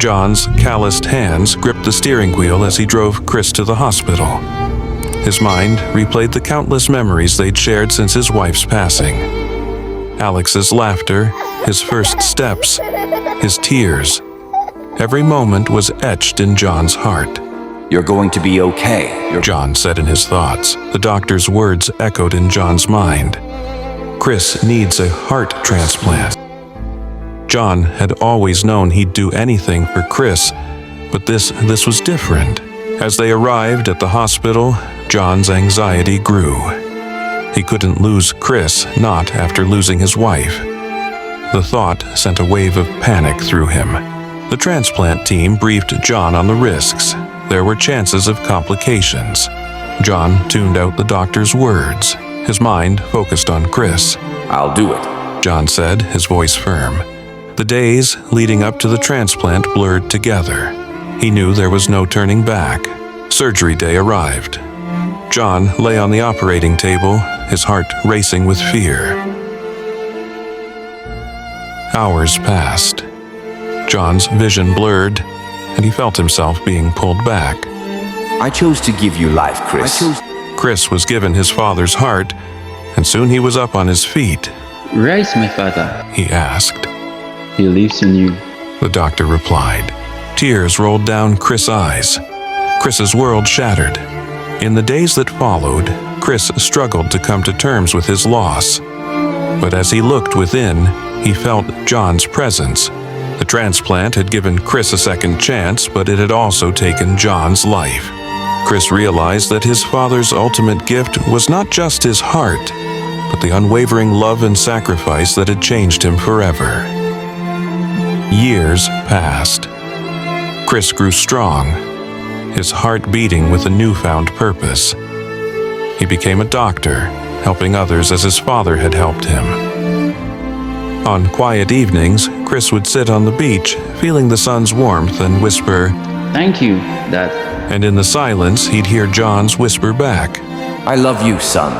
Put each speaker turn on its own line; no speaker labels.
John's calloused hands gripped the steering wheel as he drove Chris to the hospital. His mind replayed the countless memories they'd shared since his wife's passing. Alex's laughter, his first steps, his tears. Every moment was etched in John's heart.
"You're going to be okay,"
John said in his thoughts. The doctor's words echoed in John's mind. Chris needs a heart transplant. John had always known he'd do anything for Chris, but this was different. As they arrived at the hospital, John's anxiety grew. He couldn't lose Chris, not after losing his wife. The thought sent a wave of panic through him. The transplant team briefed John on the risks. There were chances of complications. John tuned out the doctor's words. His mind focused on Chris.
"I'll do it,"
John said, his voice firm. The days leading up to the transplant blurred together. He knew there was no turning back. Surgery day arrived. John lay on the operating table, his heart racing with fear. Hours passed. John's vision blurred, and he felt himself being pulled back.
"I chose to give you life, Chris."
Chris was given his father's heart, and soon he was up on his feet.
"Where is my father?"
He asked.
"He lives in you."
The doctor replied. Tears rolled down Chris' eyes. Chris's world shattered. In the days that followed, Chris struggled to come to terms with his loss. But as he looked within, he felt John's presence. The transplant had given Chris a second chance, but it had also taken John's life. Chris realized that his father's ultimate gift was not just his heart, but the unwavering love and sacrifice that had changed him forever. Years passed. Chris grew strong, his heart beating with a newfound purpose. He became a doctor, helping others as his father had helped him. On quiet evenings, Chris would sit on the beach, feeling the sun's warmth, and whisper,
"Thank you, Dad."
and in the silence, he'd hear John's whisper back,
"I love you, son."